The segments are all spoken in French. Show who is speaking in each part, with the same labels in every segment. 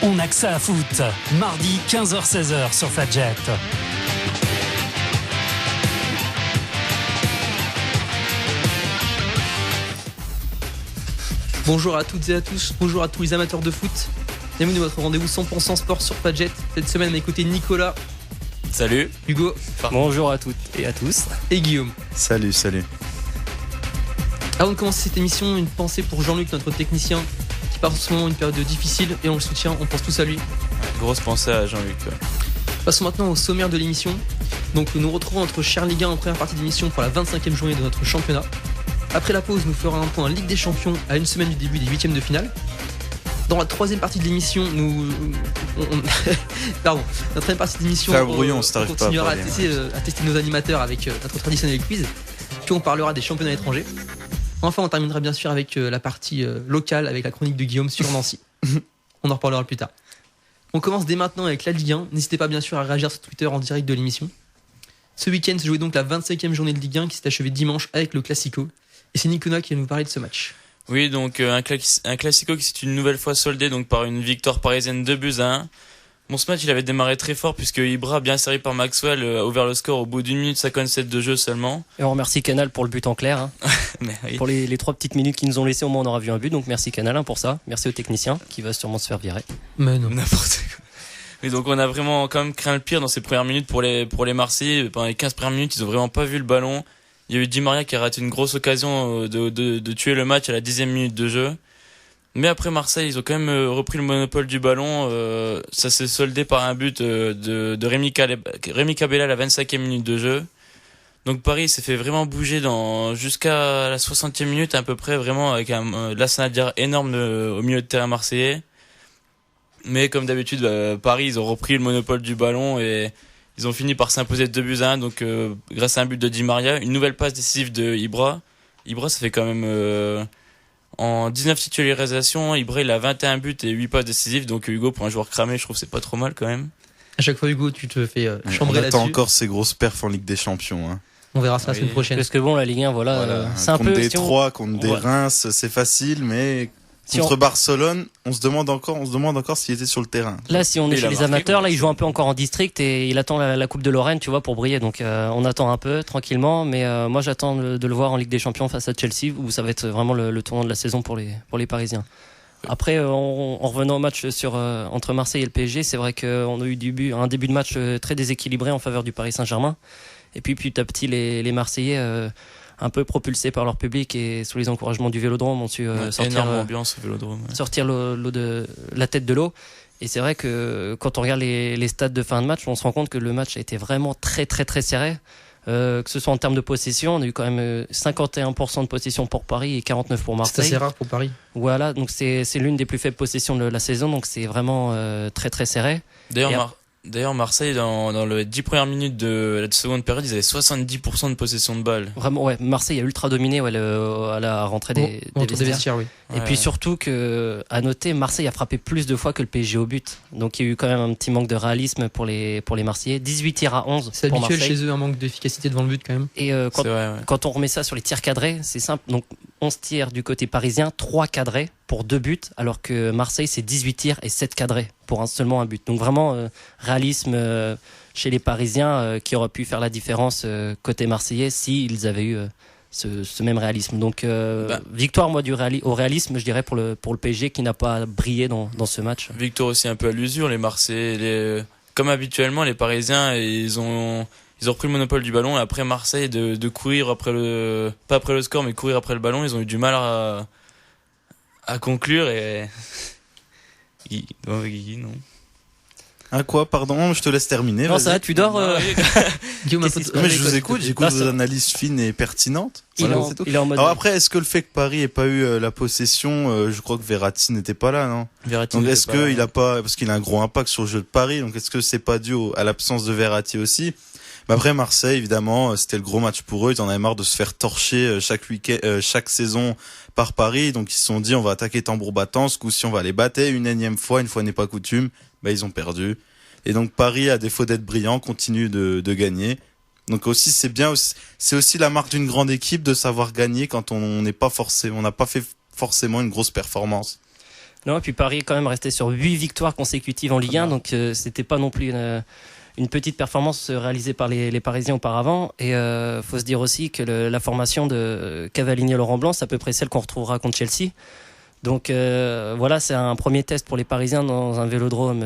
Speaker 1: On a que ça à foot. Mardi 15h-16h sur Fadjet.
Speaker 2: Bonjour à toutes et à tous, bonjour à tous les amateurs de foot. Bienvenue dans votre rendez-vous 100% sport sur Fadjet. Cette semaine, on a écouté Nicolas.
Speaker 3: Salut.
Speaker 2: Hugo.
Speaker 4: Bonjour à toutes et à tous.
Speaker 2: Et Guillaume.
Speaker 5: Salut.
Speaker 2: Avant de commencer cette émission, une pensée pour Jean-Luc, notre technicien, qui passe en ce moment une période difficile et on le soutient, on pense tous à lui.
Speaker 3: Grosse pensée à Jean-Luc.
Speaker 2: Passons maintenant au sommaire de l'émission. Donc nous retrouvons notre cher Ligue 1 en première partie d'émission pour la 25e journée de notre championnat. Après la pause, nous ferons un point Ligue des Champions à une semaine du début des 8e de finale. Dans la troisième partie de l'émission, Pardon. Dans la troisième partie de l'émission, on continuera à tester nos animateurs avec notre traditionnel quiz. Puis on parlera des championnats étrangers. Enfin, on terminera bien sûr avec la partie locale, avec la chronique de Guillaume sur Nancy. On en reparlera plus tard. On commence dès maintenant avec la Ligue 1. N'hésitez pas bien sûr à réagir sur Twitter en direct de l'émission. Ce week-end se jouait donc la 25e journée de Ligue 1 qui s'est achevée dimanche avec le Classico. Et c'est Nicolas qui va nous parler de ce match.
Speaker 3: Oui, donc un Classico qui s'est une nouvelle fois soldé donc par une victoire parisienne 2-1. Bon, ce match il avait démarré très fort puisque Ibra, bien servi par Maxwell, a ouvert le score au bout d'1 minute 57 de jeu seulement.
Speaker 4: Et on remercie Canal pour le but en clair. Hein.
Speaker 3: Mais oui.
Speaker 4: Pour les 3 petites minutes qu'ils nous ont laissées, au moins on aura vu un but. Donc merci Canal pour ça. Merci au technicien qui va sûrement se faire virer.
Speaker 2: Mais non.
Speaker 3: N'importe quoi. Mais donc on a vraiment quand même craint le pire dans ces premières minutes pour les Marseillais. Pendant les 15 premières minutes, ils ont vraiment pas vu le ballon. Il y a eu Di Maria qui a raté une grosse occasion de tuer le match à la 10e minute de jeu. Mais après Marseille, ils ont quand même repris le monopole du ballon. Ça s'est soldé par un but de Rémi Cabella à la 25e minute de jeu. Donc Paris s'est fait vraiment bouger jusqu'à la 60e minute à peu près, vraiment avec un Lassana Diarra énorme au milieu de terrain marseillais. Mais comme d'habitude, Paris, ils ont repris le monopole du ballon et ils ont fini par s'imposer 2-1. Donc grâce à un but de Di Maria, une nouvelle passe décisive de Ibra. Ibra, ça fait quand même... En 19 titularisations, Ibra il a 21 buts et 8 passes décisives. Donc Hugo, pour un joueur cramé, je trouve que c'est pas trop mal quand même.
Speaker 2: À chaque fois, Hugo, tu te fais chambrer
Speaker 5: on
Speaker 2: là-dessus.
Speaker 5: attend encore ses grosses perfs en Ligue des Champions. Hein.
Speaker 2: On verra ça la semaine prochaine.
Speaker 4: Parce que bon, la Ligue 1, voilà. C'est un
Speaker 5: contre
Speaker 4: peu.
Speaker 5: Des Troyes, contre des Reims, c'est facile, mais contre Barcelone, on se demande encore s'il était sur le terrain.
Speaker 4: Là, si on est chez les amateurs, là, il joue un peu encore en district et il attend la Coupe de Lorraine, tu vois, pour briller. Donc, on attend un peu, tranquillement. Mais moi, j'attends de le voir en Ligue des Champions face à Chelsea, où ça va être vraiment le tournant de la saison pour les Parisiens. Après, en revenant au match entre Marseille et le PSG, c'est vrai qu'on a eu un début de match très déséquilibré en faveur du Paris Saint-Germain. Et puis, petit à petit, les Marseillais, un peu propulsés par leur public et sous les encouragements du Vélodrome, ont su sortir
Speaker 3: ambiance au Vélodrome,
Speaker 4: sortir la tête de l'eau. Et c'est vrai que quand on regarde les stats de fin de match, on se rend compte que le match a été vraiment très très très serré. Que ce soit en termes de possession, on a eu quand même 51% de possession pour Paris et 49% pour Marseille.
Speaker 2: C'est assez rare pour Paris.
Speaker 4: Voilà, donc c'est l'une des plus faibles possessions de la saison, donc c'est vraiment très très serré.
Speaker 3: D'ailleurs, Marseille, dans les 10 premières minutes de la seconde période, ils avaient 70% de possession de balle.
Speaker 4: Vraiment, ouais, Marseille a ultra dominé à la rentrée des vestiaires.
Speaker 2: Oui.
Speaker 4: Et puis surtout à noter, Marseille a frappé plus de fois que le PSG au but. Donc il y a eu quand même un petit manque de réalisme pour les Marseillais. 18 tirs à 11
Speaker 2: c'est
Speaker 4: pour
Speaker 2: habituel
Speaker 4: Marseille.
Speaker 2: Chez eux, un manque d'efficacité devant le but quand même.
Speaker 4: Et quand on remet ça sur les tirs cadrés, c'est simple. Donc 11 tirs du côté parisien, 3 cadrés pour 2 buts, alors que Marseille c'est 18 tirs et 7 cadrés pour seulement un but. Donc vraiment réalisme chez les Parisiens qui aurait pu faire la différence côté marseillais s'ils avaient eu ce même réalisme. Donc victoire moi au réalisme, je dirais pour le PSG qui n'a pas brillé dans ce match.
Speaker 3: Victoire aussi un peu à l'usure, les Marseillais, comme habituellement les Parisiens, ils ont repris le monopole du ballon et après Marseille de courir pas après le score mais courir après le ballon, ils ont eu du mal à conclure et non.
Speaker 5: Ah quoi, pardon, je te laisse terminer.
Speaker 4: Non, ça va, tu dors
Speaker 2: Guillaume,
Speaker 5: mais je vous écoute, j'écoute vos analyses fines et pertinentes.
Speaker 4: Il est en mode.
Speaker 5: Alors après, est-ce que le fait que Paris ait pas eu la possession, je crois que Verratti n'était pas là, non? Donc est-ce que il a pas, parce qu'il a un gros impact sur le jeu de Paris, donc est-ce que c'est pas dû à l'absence de Verratti aussi? Mais après Marseille, évidemment, c'était le gros match pour eux. Ils en avaient marre de se faire torcher chaque saison par Paris. Donc ils se sont dit, on va attaquer tambour battant. Ce coup-ci, on va les battre. Et une énième fois, une fois n'est pas coutume, ils ont perdu. Et donc Paris, à défaut d'être brillant, continue de gagner. Donc aussi, c'est bien. C'est aussi la marque d'une grande équipe de savoir gagner quand on n'a pas fait forcément une grosse performance.
Speaker 4: Non, et puis Paris est quand même resté sur 8 victoires consécutives en Ligue 1, donc c'était pas non plus une petite performance réalisée par les Parisiens auparavant. Et faut se dire aussi que la formation de Cavallini et Laurent Blanc, c'est à peu près celle qu'on retrouvera contre Chelsea. Donc voilà, c'est un premier test pour les Parisiens dans un vélodrome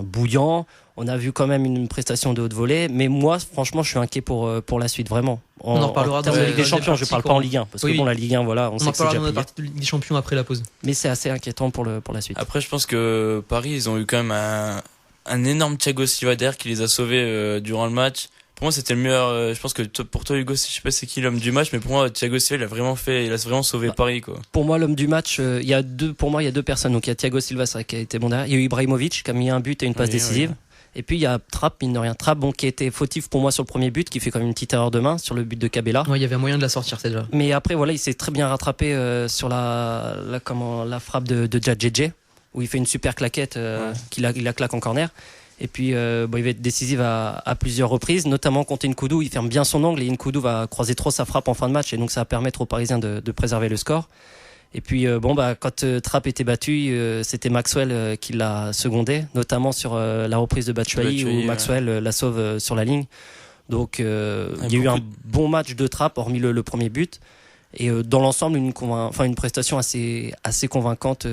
Speaker 4: bouillant. On a vu quand même une prestation de haute volée, mais moi franchement je suis inquiet pour la suite, vraiment.
Speaker 2: On en reparlera
Speaker 4: dans la Ligue des Champions, je parle pas en Ligue 1 parce que bon, la Ligue 1 voilà, on sait que c'est déjà
Speaker 2: dans la partie de Ligue des Champions après la pause.
Speaker 4: Mais c'est assez inquiétant pour la suite.
Speaker 3: Après je pense que Paris ils ont eu quand même un énorme Thiago Silva derrière qui les a sauvés durant le match. Pour moi c'était le meilleur, je pense que pour toi Hugo, je sais pas c'est qui l'homme du match, mais pour moi Thiago Silva il a vraiment sauvé Paris quoi.
Speaker 4: Pour moi l'homme du match, il y a deux personnes. Donc il y a Thiago Silva, c'est vrai, qui a été bon derrière. Il y a eu Ibrahimovic qui a mis un but et une passe décisive. Oui. Et puis il y a Trapp, mine de rien. Trapp, qui a été fautif pour moi sur le premier but, qui fait quand même une petite erreur de main sur le but de Cabella.
Speaker 2: Ouais, il y avait moyen de la sortir celle-là.
Speaker 4: Mais après voilà, il s'est très bien rattrapé sur la frappe de Djadjedje, où il fait une super claquette qu'il a claque en corner. Et puis il va être décisif à plusieurs reprises, notamment contre Nkoudou. Il ferme bien son angle et Nkoudou va croiser trop sa frappe en fin de match, et donc ça va permettre aux Parisiens de préserver le score. Et puis quand Trapp était battu, c'était Maxwell qui l'a secondé, notamment sur la reprise de Batshuayi où Maxwell la sauve sur la ligne. Donc il y a eu un bon match de Trapp hormis le premier but, et dans l'ensemble une prestation assez convaincante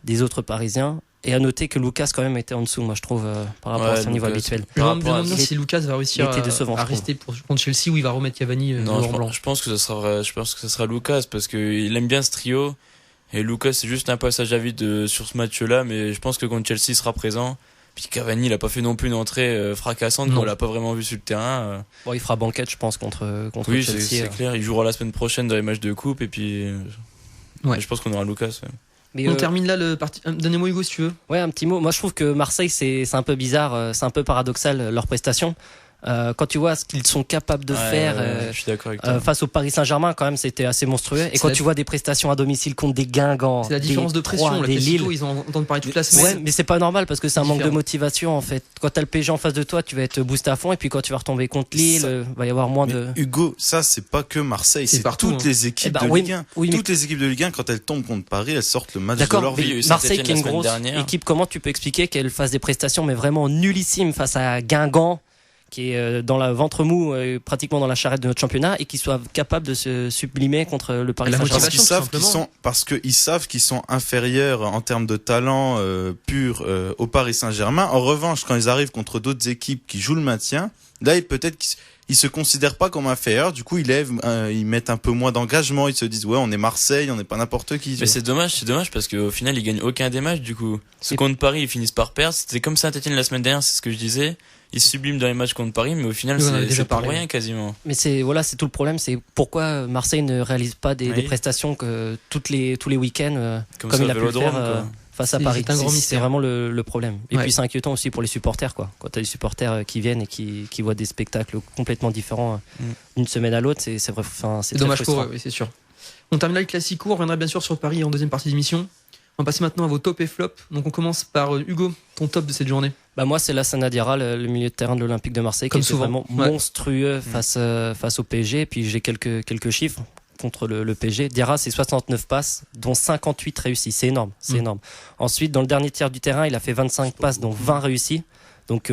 Speaker 4: des autres Parisiens. Et à noter que Lucas quand même était en dessous, moi je trouve, par rapport à son niveau habituel.
Speaker 2: Je me demande si Lucas va réussir à rester contre Chelsea, ou il va remettre Cavani blanc.
Speaker 3: Je pense que ça sera Lucas, parce qu'il aime bien ce trio. Et Lucas c'est juste un passage à vide sur ce match-là, mais je pense que contre Chelsea il sera présent. Puis Cavani il a pas fait non plus une entrée fracassante, on l'a pas vraiment vu sur le terrain.
Speaker 4: Bon, il fera banquette je pense contre Chelsea. Oui,
Speaker 3: c'est clair, il jouera la semaine prochaine dans les matchs de coupe, et puis je pense qu'on aura Lucas. Ouais.
Speaker 2: Mais on termine là le parti. Dernier mot Hugo si tu veux.
Speaker 4: Ouais, un petit mot. Moi je trouve que Marseille c'est un peu bizarre, c'est un peu paradoxal leur prestation. Quand tu vois ce qu'ils sont capables de faire
Speaker 3: je suis d'accord avec toi.
Speaker 4: Face au Paris Saint-Germain, quand même c'était assez monstrueux. Et quand tu vois des prestations à domicile contre des Guingamp,
Speaker 2: c'est la différence de pression. Des Lille, ils en entendent parler toute la semaine.
Speaker 4: Ouais, mais c'est pas normal parce que c'est un manque de motivation en fait. Quand t'as le PSG en face de toi, tu vas être boosté à fond, et puis quand tu vas retomber contre Lille, va y avoir moins de.
Speaker 5: Hugo, ça c'est pas que Marseille, c'est partout, toutes les équipes de Ligue 1. Toutes les équipes de Ligue 1, quand elles tombent contre Paris, elles sortent le match de leur vie.
Speaker 4: Marseille qui est une grosse équipe, comment tu peux expliquer qu'elle fasse des prestations mais vraiment nullissimes face à Guingamp, qui est dans la ventre mou, pratiquement dans la charrette de notre championnat, et qui soit capable de se sublimer contre le Paris Saint-Germain.
Speaker 5: Parce qu'ils savent qu'ils sont inférieurs en termes de talent pur au Paris Saint-Germain. En revanche, quand ils arrivent contre d'autres équipes qui jouent le maintien, là peut-être qu'ils se considèrent pas comme inférieurs. Du coup, ils mettent un peu moins d'engagement. Ils se disent on est Marseille, on n'est pas n'importe qui.
Speaker 3: Mais c'est dommage parce qu'au final ils gagnent aucun des matchs. Du coup, contre Paris ils finissent par perdre. C'était comme Saint-Etienne la semaine dernière, c'est ce que je disais. Ils subliment dans les matchs contre Paris, mais au final c'est pour rien quasiment.
Speaker 4: Mais c'est tout le problème, c'est pourquoi Marseille ne réalise pas des prestations que tous les week-ends comme il a pu le faire face à Paris. C'est vraiment le problème. Et puis c'est inquiétant aussi pour les supporters quoi. Quand tu as des supporters qui viennent et qui voient des spectacles complètement différents d'une semaine à l'autre, c'est vrai, c'est
Speaker 2: dommage pour eux, oui, c'est sûr. On termine là le Classico, on reviendra bien sûr sur Paris en deuxième partie d'émission. On va passer maintenant à vos tops et flops. Donc on commence par Hugo, ton top de cette journée.
Speaker 4: Moi c'est Lassana Diarra, le milieu de terrain de l'Olympique de Marseille, qui est vraiment monstrueux face au PSG. Et puis j'ai quelques chiffres contre le PSG. Diarra c'est 69 passes, dont 58 réussies. C'est énorme, énorme. Ensuite dans le dernier tiers du terrain, il a fait 25 passes, dont 20 réussies. Donc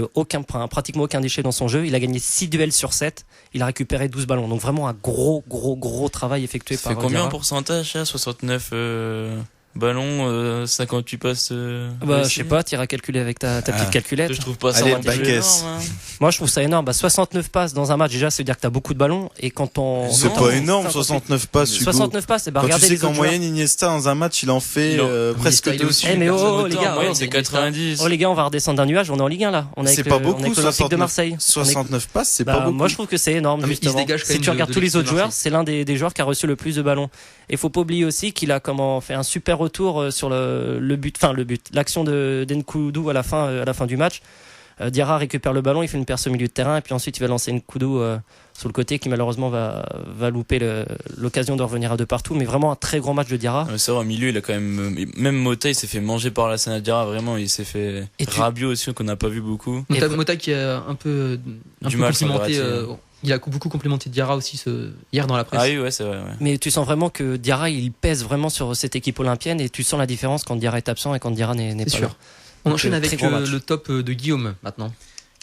Speaker 4: pratiquement aucun déchet dans son jeu. Il a gagné 6 duels sur 7. Il a récupéré 12 ballons. Donc vraiment un gros travail effectué par Diarra.
Speaker 3: C'est combien en pourcentage 69 ballon, 58 passes.
Speaker 4: Je sais pas, t'iras calculer avec ta petite calculette.
Speaker 3: Je trouve pas ça
Speaker 5: énorme.
Speaker 4: Moi, je trouve ça énorme. 69 passes dans un match, déjà, ça veut dire que t'as beaucoup de ballons. Et quand
Speaker 5: c'est pas énorme, 69 passes.
Speaker 4: 69 passes,
Speaker 5: quand
Speaker 4: regardez
Speaker 5: tu sais qu'en moyenne, Iniesta, dans un match, il en fait presque 2.
Speaker 4: Mais les gars,
Speaker 3: c'est 90.
Speaker 4: Les gars, on va redescendre d'un nuage, on est en Ligue 1, là.
Speaker 5: C'est pas beaucoup,
Speaker 4: 69 de Marseille.
Speaker 5: 69 passes, c'est pas beaucoup.
Speaker 4: Moi, je trouve que c'est énorme, justement. Si tu regardes tous les autres joueurs, c'est l'un des joueurs qui a reçu le plus de ballons. Et faut pas oublier aussi qu'il a fait un super retour sur l'action de Nkoudou à la fin du match. Diarra récupère le ballon, il fait une perce au milieu de terrain, et puis ensuite il va lancer Nkoudou sur le côté, qui malheureusement va louper l'occasion de revenir à deux partout. Mais vraiment un très grand match de Diarra.
Speaker 3: C'est vrai, au milieu il a quand même Mota, il s'est fait manger par Lassana Diarra, vraiment il s'est fait. Rabiot aussi, qu'on n'a pas vu beaucoup.
Speaker 2: Mota qui a un peu complimenté Il a beaucoup complimenté Diarra aussi hier dans la presse.
Speaker 3: Ah oui, ouais, c'est vrai. Ouais.
Speaker 4: Mais tu sens vraiment que Diarra, il pèse vraiment sur cette équipe olympienne et tu sens la différence quand Diarra est absent et quand Diarra n'est pas
Speaker 2: sûr.
Speaker 4: là.
Speaker 2: On enchaîne avec le top de Guillaume maintenant.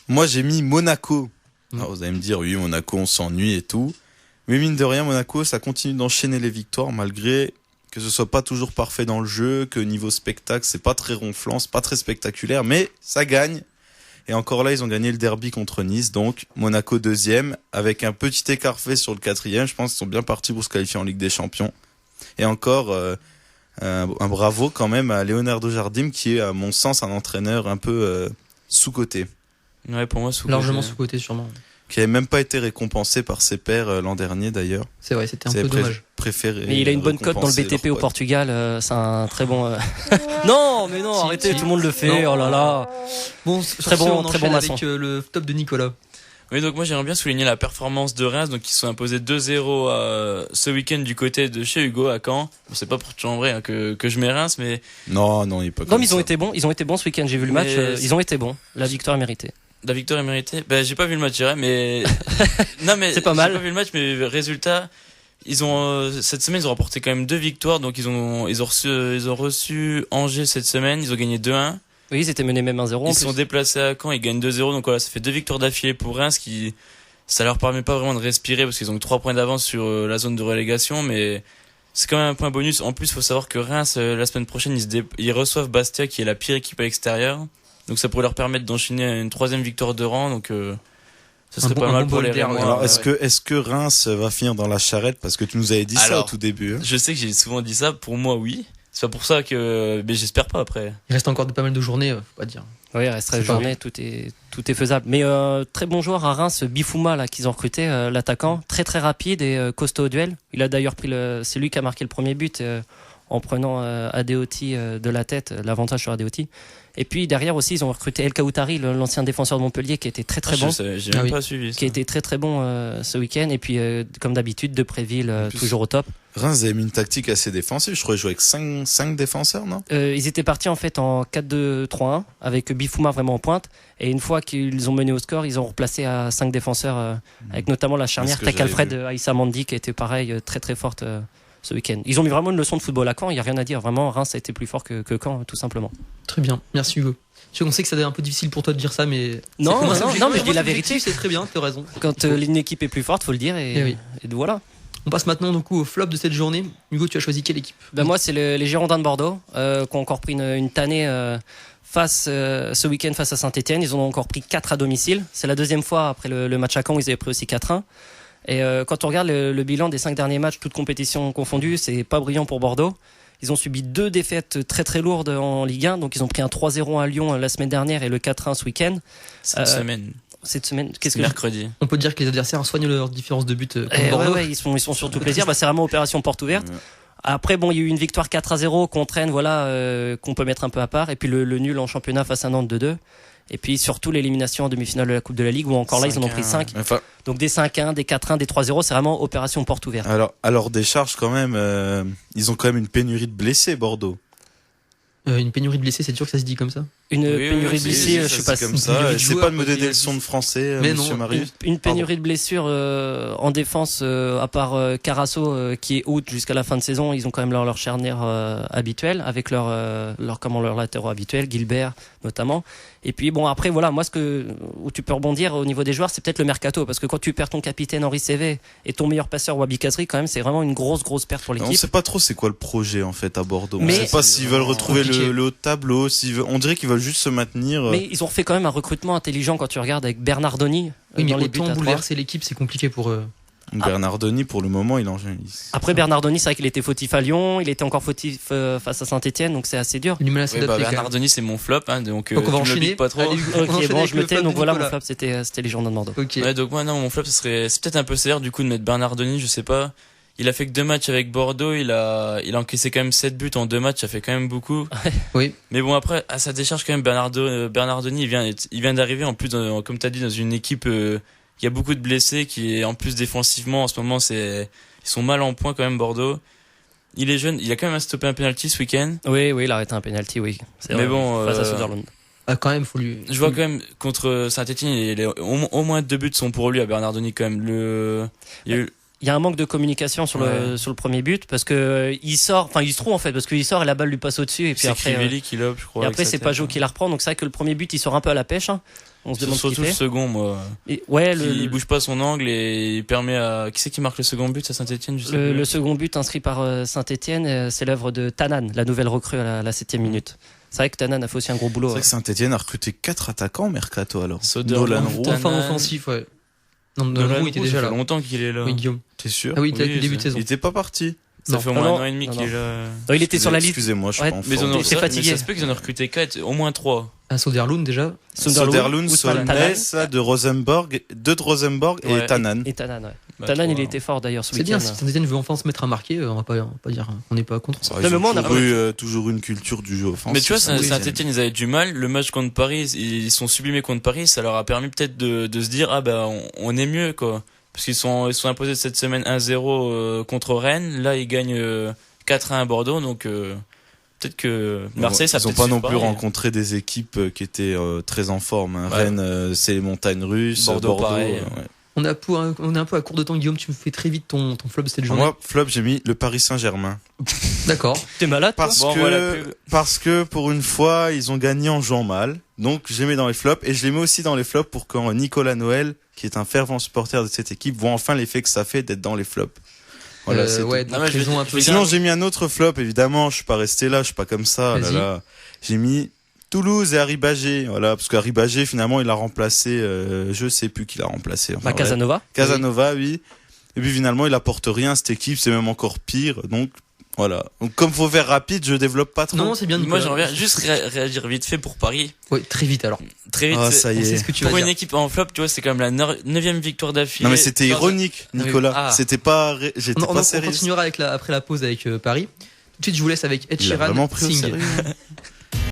Speaker 5: Moi, j'ai mis Monaco. Alors, vous allez me dire, oui, Monaco, on s'ennuie et tout. Mais mine de rien, Monaco, ça continue d'enchaîner les victoires malgré que ce soit pas toujours parfait dans le jeu, que niveau spectacle, c'est pas très ronflant, c'est pas très spectaculaire, mais ça gagne. Et encore là, ils ont gagné le derby contre Nice, donc Monaco 2e, avec un petit écart fait sur le 4e. Je pense qu'ils sont bien partis pour se qualifier en Ligue des Champions. Et encore, un bravo quand même à Leonardo Jardim, qui est, à mon sens, un entraîneur un peu sous-coté.
Speaker 3: Ouais, pour moi, sous-coté.
Speaker 2: Largement sous-coté, sûrement.
Speaker 5: Qui n'avait même pas été récompensé par ses pairs l'an dernier, d'ailleurs.
Speaker 2: C'est vrai, c'était un peu dommage.
Speaker 5: Préféré.
Speaker 4: Mais il a une bonne cote dans le BTP au Portugal, c'est un très bon... Non, mais non, arrêtez, tout le monde le fait, oh là là.
Speaker 2: Bon,
Speaker 4: très bon maçon.
Speaker 2: Avec le top de Nicolas.
Speaker 3: Oui, donc moi j'aimerais bien souligner la performance de Reims, donc ils se sont imposés 2-0 ce week-end du côté de chez Hugo à Caen. Bon, c'est pas pour te chambrer que je mets Reims, mais
Speaker 5: non, il est pas.
Speaker 4: Non, mais ils ont été bons ce week-end. J'ai vu le match, ils ont été bons. La victoire est méritée.
Speaker 3: La victoire est méritée. Ben j'ai pas vu le match hier, mais non mais
Speaker 4: c'est pas mal.
Speaker 3: J'ai pas vu le match, mais résultat, ils ont cette semaine ils ont remporté quand même 2 victoires, donc ils ont reçu Angers cette semaine, ils ont gagné 2-1.
Speaker 4: Oui, ils étaient menés même 1-0.
Speaker 3: Ils se sont déplacés à Caen, ils gagnent 2-0, donc voilà, ça fait 2 victoires d'affilée pour Reims, ça leur permet pas vraiment de respirer parce qu'ils ont 3 points d'avance sur la zone de relégation, mais c'est quand même un point bonus. En plus, faut savoir que Reims, la semaine prochaine, ils reçoivent Bastia, qui est la pire équipe à l'extérieur. Donc ça pourrait leur permettre d'enchaîner une 3e victoire de rang, donc ça serait pas mal pour les Rémois.
Speaker 5: Alors, est-ce que Reims va finir dans la charrette, parce que tu nous avais dit ça au tout début.
Speaker 3: Je sais que j'ai souvent dit ça, pour moi oui. C'est pas pour ça mais j'espère pas après.
Speaker 2: Il reste encore pas mal de journées, faut pas dire.
Speaker 4: Oui, il resterait une journée, tout est faisable. Mais très bon joueur à Reims, Bifouma là qu'ils ont recruté, l'attaquant, très très rapide et costaud au duel. Il a d'ailleurs c'est lui qui a marqué le premier but en prenant Adeoti de la tête, l'avantage sur Adeoti. Et puis derrière aussi, ils ont recruté El Kaoutari, l'ancien défenseur de Montpellier, qui était très très bon.
Speaker 3: J'ai même pas suivi ça.
Speaker 4: Qui était très très bon ce week-end. Et puis comme d'habitude, Depréville toujours au top.
Speaker 5: Reims avait mis une tactique assez défensive. Je crois qu'ils jouaient avec 5 défenseurs, non?
Speaker 4: Ils étaient partis en fait en 4-2-3-1 avec Bifouma vraiment en pointe. Et une fois qu'ils ont mené au score, ils ont replacé à 5 défenseurs avec notamment la charnière Tech Alfred Aïssa Mandi qui était pareil très très forte ce week-end. Ils ont mis vraiment une leçon de football à Caen, il n'y a rien à dire. Vraiment, Reims a été plus fort que Caen, tout simplement.
Speaker 2: Très bien, merci Hugo. On sait que ça va être un peu difficile pour toi de dire ça, mais...
Speaker 4: Non, mais je dis la vérité.
Speaker 2: C'est très bien, tu as raison.
Speaker 4: Quand une équipe est plus forte, faut le dire, et voilà.
Speaker 2: On passe maintenant donc au flop de cette journée. Hugo, tu as choisi quelle équipe?
Speaker 4: Moi, c'est les Girondins de Bordeaux, qui ont encore pris une tannée ce week-end face à Saint-Etienne. Ils en ont encore pris 4 à domicile. C'est la deuxième fois après le match à Caen où ils avaient pris aussi 4-1. Et quand on regarde le bilan des 5 derniers matchs, toutes compétitions confondues, c'est pas brillant pour Bordeaux. Ils ont subi 2 défaites très très lourdes en Ligue 1. Donc ils ont pris un 3-0 à Lyon la semaine dernière et le 4-1 ce week-end.
Speaker 3: Cette semaine,
Speaker 4: mercredi.
Speaker 2: On peut dire que les adversaires soignent leur différence de but contre Bordeaux.
Speaker 4: Ils sont surtout plaisir. C'est vraiment opération porte ouverte. Après, il y a eu une victoire 4-0 contre Rennes, qu'on peut mettre un peu à part. Et puis le nul en championnat face à Nantes 2-2. Et puis surtout l'élimination en demi-finale de la Coupe de la Ligue où encore là ils en ont pris 5. Donc des 5-1, des 4-1, des 3-0, c'est vraiment opération porte ouverte.
Speaker 5: Alors des charges quand même, ils ont quand même une pénurie de blessés Bordeaux.
Speaker 2: Une pénurie de blessés, c'est sûr que ça se dit comme ça.
Speaker 4: Pénurie de blessés, je sais pas.
Speaker 5: C'est pas de me donner des leçons de français,
Speaker 2: mais
Speaker 5: monsieur Marius.
Speaker 4: Une pénurie de blessures en défense, à part Carasso qui est out jusqu'à la fin de saison, ils ont quand même leur charnière habituelle avec leurs latéraux habituels, Gilbert notamment. Et puis après voilà, moi où tu peux rebondir au niveau des joueurs, c'est peut-être le mercato, parce que quand tu perds ton capitaine Henri Cévé et ton meilleur passeur Wabi Kazri, quand même c'est vraiment une grosse perte pour l'équipe.
Speaker 5: On sait pas trop c'est quoi le projet en fait à Bordeaux. On sait pas s'ils veulent retrouver le haut de tableau, on dirait qu'ils veulent juste se maintenir.
Speaker 4: Mais ils ont fait quand même un recrutement intelligent quand tu regardes avec Bernardoni.
Speaker 2: Oui, mais autant bouleverser l'équipe, c'est compliqué pour eux.
Speaker 5: Bernardoni, pour le moment, il enchaîne.
Speaker 4: Après Bernardoni, c'est vrai qu'il était fautif à Lyon, il était encore fautif face à Saint-Etienne, donc c'est assez dur.
Speaker 3: Bernardoni, c'est mon flop, donc
Speaker 2: on va enchaîner.
Speaker 3: Pas trop.
Speaker 4: Je me tais. Donc voilà, mon flop, c'était les Girondins de Bordeaux.
Speaker 3: Ouais, donc moi, mon flop, c'est peut-être un peu sévère du coup de mettre Bernardoni, je sais pas. Il a fait que 2 matchs avec Bordeaux, il a encaissé quand même 7 buts en 2 matchs, ça fait quand même beaucoup.
Speaker 2: Oui.
Speaker 3: Mais bon, après, à sa décharge quand même, Bernardoni, il vient d'arriver en plus, comme t'as dit, dans une équipe, il y a beaucoup de blessés, qui en plus défensivement, en ce moment, ils sont mal en point quand même, Bordeaux. Il est jeune, il a quand même stoppé un penalty ce week-end.
Speaker 4: Oui, il a arrêté un penalty, oui.
Speaker 3: C'est vrai,
Speaker 4: face à Sunderland.
Speaker 2: quand même, faut lui.
Speaker 3: Je vois quand même contre Saint-Etienne, au moins 2 buts sont pour lui à Bernardoni quand même.
Speaker 4: Il y a un manque de communication sur le premier but parce que il se trouve en fait parce qu'il sort et la balle lui passe au-dessus et puis après
Speaker 3: Crivelli qui lobe, je crois.
Speaker 4: Et après c'est Pajot qui la reprend, donc c'est vrai que le premier but il sort un peu à la pêche. On se demande
Speaker 3: surtout le second, moi. Il bouge pas son angle et il permet à qui c'est qui marque le second but à Saint-Etienne
Speaker 4: le second but inscrit par Saint-Etienne, c'est l'œuvre de Tanan, la nouvelle recrue à la 7e minute. C'est vrai que Tanan a fait aussi un gros boulot.
Speaker 5: C'est vrai que Saint-Etienne a recruté 4 attaquants au mercato alors.
Speaker 3: Nolan
Speaker 2: Roux, enfin offensif, ouais. Non, Roux était déjà là.
Speaker 3: Ça fait longtemps qu'il est là.
Speaker 2: Oui, Guillaume.
Speaker 5: T'es sûr?
Speaker 2: Ah oui, depuis le début de saison.
Speaker 5: Il était pas parti.
Speaker 3: Ça fait au moins 1 an et demi qu'il est là.
Speaker 4: Non, il était sur la liste.
Speaker 5: Excusez-moi, je suis pas en forme.
Speaker 3: Mais ça se peut qu'ils en ont recruté 4, au moins 3.
Speaker 2: Soderlund déjà.
Speaker 5: Soderlund, Solnes, de Rosenborg, deux de Rosenborg et Tanan.
Speaker 4: Et Tanan, ouais. Tanan, il était fort d'ailleurs ce week-end.
Speaker 2: C'est bien, si Saint-Etienne veut enfin se mettre à marquer, on va pas dire, on n'est pas contre ça.
Speaker 5: Ils ont toujours une culture du jeu offensif.
Speaker 3: Mais tu vois, Saint-Etienne, ils avaient du mal. Le match contre Paris, ils sont sublimés contre Paris, ça leur a permis peut-être de se dire, on est mieux, quoi. Parce qu'ils sont imposés cette semaine 1-0 contre Rennes. Là, ils gagnent 4-1 à Bordeaux, donc peut-être que Marseille, ça
Speaker 5: ils n'ont pas non plus rencontré des équipes qui étaient très en forme. Hein. Ouais. Rennes, c'est les montagnes russes. Bordeaux
Speaker 3: pareil.
Speaker 5: Ouais.
Speaker 2: On est un peu à court de temps, Guillaume. Tu me fais très vite ton flop de cette journée.
Speaker 5: Moi, flop, j'ai mis le Paris Saint-Germain.
Speaker 2: D'accord.
Speaker 4: T'es malade?
Speaker 5: Parce que pour une fois, ils ont gagné en jouant mal. Donc, je les mets dans les flops et je les mets aussi dans les flops pour quand Nicolas Noël, qui est un fervent supporter de cette équipe, voit enfin l'effet que ça fait d'être dans les flops. Voilà, Sinon, j'ai mis un autre flop, évidemment. Je suis pas resté là, je suis pas comme ça. Là. J'ai mis Toulouse et Arribagé. Voilà, parce qu'Arribagé, finalement, il a remplacé, je sais plus qui l'a remplacé. Enfin,
Speaker 4: Casanova.
Speaker 5: Casanova, oui. Et puis finalement, il apporte rien à cette équipe, c'est même encore pire. Donc, voilà. Donc, comme faut faire rapide, je développe pas trop.
Speaker 2: Non, c'est bien.
Speaker 3: Moi, j'aimerais bien juste réagir vite fait pour Paris.
Speaker 2: Oui, très vite alors.
Speaker 3: Très vite.
Speaker 5: Ah, ça y est.
Speaker 2: Ce que tu
Speaker 3: pour
Speaker 2: vas
Speaker 3: une
Speaker 2: dire.
Speaker 3: équipe en flop, tu vois, c'est quand même la 9e victoire d'affilée.
Speaker 5: Non, mais c'était ironique, Nicolas.
Speaker 2: Ah.
Speaker 5: C'était pas, j'étais pas sérieux.
Speaker 2: On continuera après la pause avec Paris. Tout de suite, je vous laisse avec Ed Sheeran.
Speaker 5: Vraiment pris au
Speaker 2: Sing.
Speaker 5: sérieux.